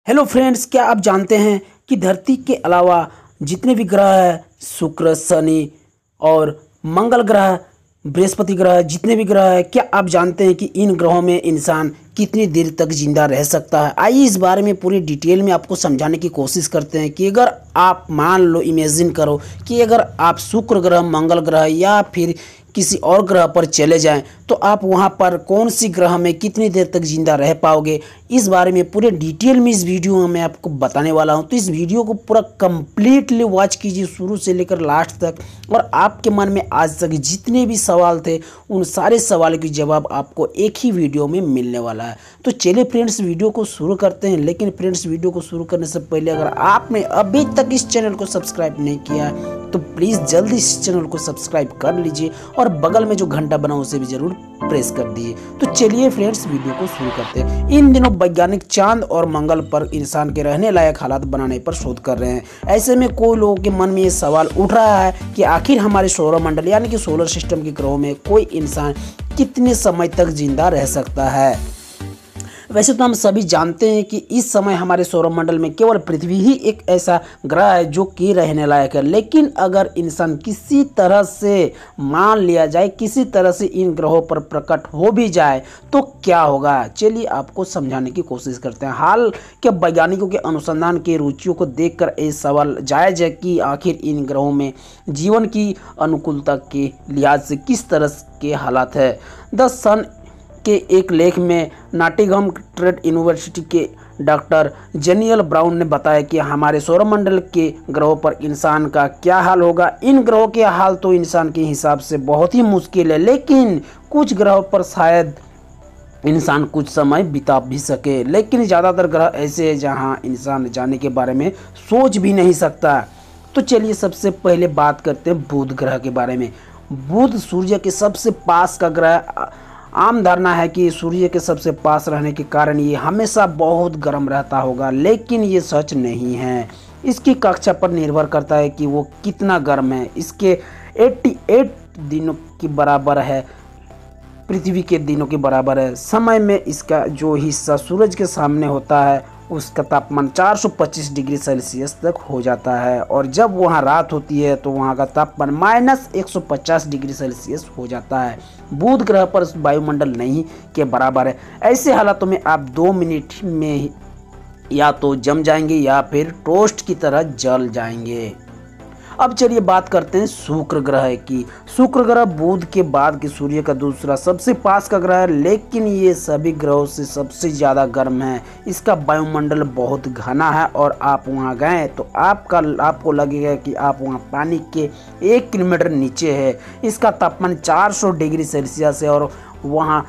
Hello friends, क्या आप जानते हैं कि धरती के अलावा जितने भी ग्रह हैं, शुक्र, शनि और मंगल ग्रह, बृहस्पति ग्रह, जितने भी ग्रह हैं, क्या आप जानते हैं कि इन ग्रहों में इंसान कितनी देर तक जिंदा रह सकता है। आइए इस बारे में पूरी डिटेल में आपको समझाने की कोशिश करते हैं कि अगर आप मान लो, इमेजिन करो कि अगर आप शुक्र ग्रह, मंगल ग्रह या फिर किसी और ग्रह पर चले जाएं तो आप वहां पर कौन सी ग्रह में कितनी देर तक जिंदा रह पाओगे। इस बारे में पूरे डिटेल में इस वीडियो में मैं आपको बताने वाला हूं। तो इस वीडियो को पूरा कंप्लीटली वॉच कीजिए, शुरू से लेकर लास्ट तक, और आपके मन में आज तक जितने भी सवाल थे उन सारे सवाल के जवाब आपको एक ही वीडियो में मिलने वाला है। तो चलिए फ्रेंड्स, वीडियो को शुरू करते हैं। लेकिन फ्रेंड्स, वीडियो को शुरू करने से पहले अगर आपने अभी तक इस चैनल को सब्सक्राइब नहीं किया है तो प्लीज़ जल्दी इस चैनल को सब्सक्राइब कर लीजिए और बगल में जो घंटा बना उसे भी जरूर प्रेस कर दीजिए। तो चलिए फ्रेंड्स, वीडियो को शुरू करते हैं। इन दिनों वैज्ञानिक चांद और मंगल पर इंसान के रहने लायक हालात बनाने पर शोध कर रहे हैं। ऐसे में कोई लोगों के मन में ये सवाल उठ रहा है कि आखिर हमारे सौरमंडल यानी कि सोलर सिस्टम के ग्रहों में कोई इंसान कितने समय तक जिंदा रह सकता है। वैसे तो हम सभी जानते हैं कि इस समय हमारे सौरमंडल में केवल पृथ्वी ही एक ऐसा ग्रह है जो कि रहने लायक है। लेकिन अगर इंसान किसी तरह से मान लिया जाए, किसी तरह से इन ग्रहों पर प्रकट हो भी जाए तो क्या होगा। चलिए आपको समझाने की कोशिश करते हैं। हाल के वैज्ञानिकों के अनुसंधान की रुचियों को देखकर ये सवाल जायज़ है कि आखिर इन ग्रहों में जीवन की अनुकूलता के लिहाज से किस तरह के हालात है। द सन के एक लेख में नॉटिंघम ट्रेंट यूनिवर्सिटी के डॉक्टर जेनियल ब्राउन ने बताया कि हमारे सौरमंडल के ग्रहों पर इंसान का क्या हाल होगा। इन ग्रहों के हाल तो इंसान के हिसाब से बहुत ही मुश्किल है, लेकिन कुछ ग्रहों पर शायद इंसान कुछ समय बिता भी सके। लेकिन ज़्यादातर ग्रह ऐसे हैं जहां इंसान जाने के बारे में सोच भी नहीं सकता। तो चलिए सबसे पहले बात करते हैं बुध ग्रह के बारे में। बुध सूर्य के सबसे पास का ग्रह। आम धारणा है कि सूर्य के सबसे पास रहने के कारण ये हमेशा बहुत गर्म रहता होगा, लेकिन ये सच नहीं है। इसकी कक्षा पर निर्भर करता है कि वो कितना गर्म है। इसके 88 दिनों के बराबर है, पृथ्वी के दिनों के बराबर है। समय में इसका जो हिस्सा सूरज के सामने होता है उसका तापमान 425 डिग्री सेल्सियस तक हो जाता है, और जब वहाँ रात होती है तो वहाँ का तापमान -150 डिग्री सेल्सियस हो जाता है। बुध ग्रह पर वायुमंडल नहीं के बराबर है। ऐसे हालातों में आप 2 मिनट में या तो जम जाएंगे या फिर टोस्ट की तरह जल जाएंगे। अब चलिए बात करते हैं शुक्र ग्रह की। शुक्र ग्रह बुध के बाद के सूर्य का दूसरा सबसे पास का ग्रह है, लेकिन ये सभी ग्रहों से सबसे ज़्यादा गर्म है। इसका वायुमंडल बहुत घना है और आप वहाँ गए तो आपको लगेगा कि आप वहाँ पानी के 1 किलोमीटर नीचे है। इसका तापमान 400 डिग्री सेल्सियस है और वहाँ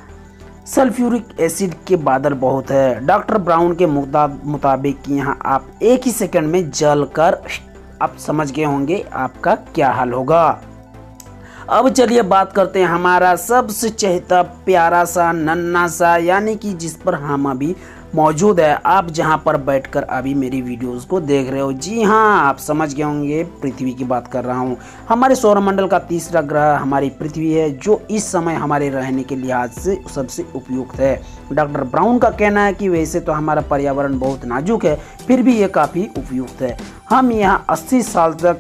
सल्फ्यूरिक एसिड के बादल बहुत है। डॉक्टर ब्राउन के मुताबिक यहाँ आप एक ही सेकंड में जल कर आप समझ गए होंगे आपका क्या हाल होगा। अब चलिए बात करते हैं हमारा सबसे चहेता प्यारा सा नन्हा सा, यानी कि जिस पर हम अभी मौजूद है, आप जहां पर बैठकर अभी मेरी वीडियोस को देख रहे हो। जी हाँ, आप समझ गए होंगे, पृथ्वी की बात कर रहा हूं। हमारे सौरमंडल का तीसरा ग्रह हमारी पृथ्वी है, जो इस समय हमारे रहने के लिहाज से सबसे उपयुक्त है। डॉक्टर ब्राउन का कहना है कि वैसे तो हमारा पर्यावरण बहुत नाजुक है, फिर भी ये काफ़ी उपयुक्त है। हम यहाँ 80 साल तक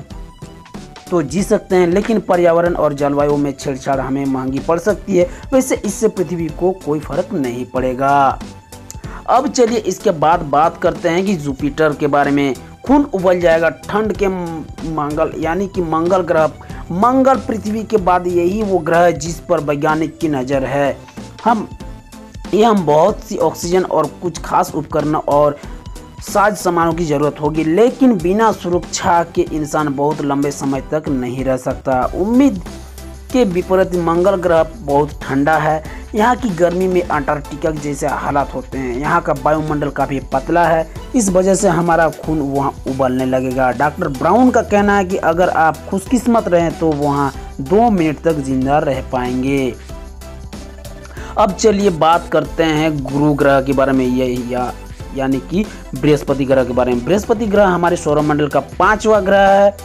तो जी सकते हैं, लेकिन पर्यावरण और जलवायु में छेड़छाड़ हमें महंगी पड़ सकती है। वैसे इससे पृथ्वी को कोई फर्क नहीं पड़ेगा। अब चलिए इसके बाद बात करते हैं कि जुपिटर के बारे में। खून उबल जाएगा ठंड के मंगल यानी कि मंगल ग्रह। मंगल पृथ्वी के बाद यही वो ग्रह है जिस पर वैज्ञानिक की नज़र है। हम बहुत सी ऑक्सीजन और कुछ खास उपकरण और साज सामानों की ज़रूरत होगी, लेकिन बिना सुरक्षा के इंसान बहुत लंबे समय तक नहीं रह सकता। उम्मीद के विपरीत मंगल ग्रह बहुत ठंडा है। यहाँ की गर्मी में अंटार्कटिका जैसे हालात होते हैं। यहाँ का वायुमंडल काफ़ी पतला है, इस वजह से हमारा खून वहाँ उबलने लगेगा। डॉक्टर ब्राउन का कहना है कि अगर आप खुशकिस्मत रहें तो वहाँ 2 मिनट तक जिंदा रह पाएंगे। अब चलिए बात करते हैं गुरु ग्रह के बारे में, यानी कि बृहस्पति ग्रह के बारे में। बृहस्पति ग्रह हमारे सौरमंडल का 5वां ग्रह है।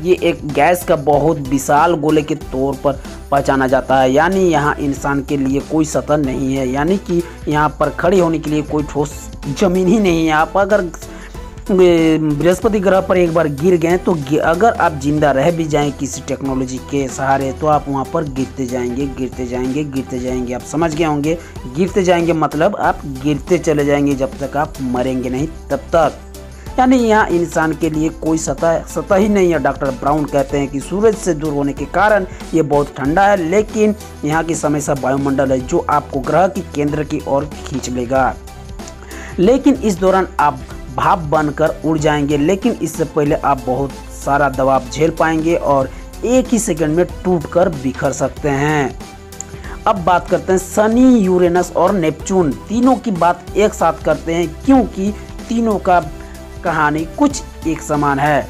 ये एक गैस का बहुत विशाल गोले के तौर पर पहचाना जाता है, यानी यहाँ इंसान के लिए कोई सतह नहीं है, यानी कि यहाँ पर खड़े होने के लिए कोई ठोस ज़मीन ही नहीं है। आप अगर बृहस्पति ग्रह पर एक बार गिर गए तो अगर आप जिंदा रह भी जाएं किसी टेक्नोलॉजी के सहारे तो आप वहां पर गिरते जाएंगे गिरते जाएंगे गिरते जाएंगे। आप समझ गए होंगे, गिरते जाएंगे मतलब आप गिरते चले जाएंगे जब तक आप मरेंगे नहीं तब तक। यानी यहाँ इंसान के लिए कोई सतह ही नहीं है। डॉक्टर ब्राउन कहते हैं कि सूरज से दूर होने के कारण ये बहुत ठंडा है, लेकिन यहाँ की समस्या वायुमंडल है जो आपको ग्रह की केंद्र की ओर खींच लेगा। लेकिन इस दौरान आप भाप बनकर उड़ जाएंगे, लेकिन इससे पहले आप बहुत सारा दबाव झेल पाएंगे और एक ही सेकंड में टूटकर बिखर सकते हैं। अब बात करते हैं शनि, यूरेनस और नेपच्यून तीनों की बात एक साथ करते हैं क्योंकि तीनों का कहानी कुछ एक समान है।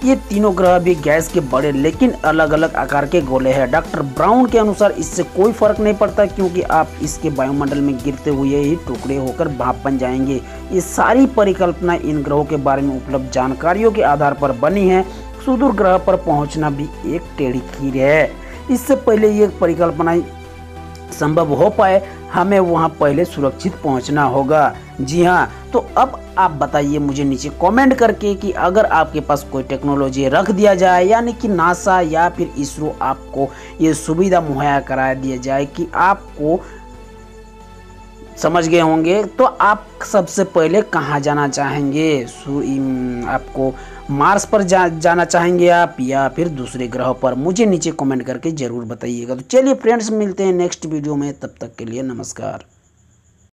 ये तीनों ग्रह भी गैस के बड़े लेकिन अलग अलग आकार के गोले हैं। डॉक्टर ब्राउन के अनुसार इससे कोई फर्क नहीं पड़ता क्योंकि आप इसके वायुमंडल में गिरते हुए ही टुकड़े होकर भाप बन जाएंगे। ये सारी परिकल्पना इन ग्रहों के बारे में उपलब्ध जानकारियों के आधार पर बनी है। सुदूर ग्रह पर पहुंचना भी एक टेढ़ी खीर है। इससे पहले ये परिकल्पना संभव हो पाए हमें वहां पहले सुरक्षित पहुंचना होगा। जी हाँ, तो अब आप बताइए मुझे नीचे कमेंट करके कि अगर आपके पास कोई टेक्नोलॉजी रख दिया जाए, यानी कि नासा या फिर इसरो आपको ये सुविधा मुहैया करा दिया जाए कि आपको, समझ गए होंगे, तो आप सबसे पहले कहाँ जाना चाहेंगे? आपको मार्स पर जाना चाहेंगे आप या फिर दूसरे ग्रह पर? मुझे नीचे कमेंट करके ज़रूर बताइएगा। तो चलिए फ्रेंड्स, मिलते हैं नेक्स्ट वीडियो में, तब तक के लिए नमस्कार।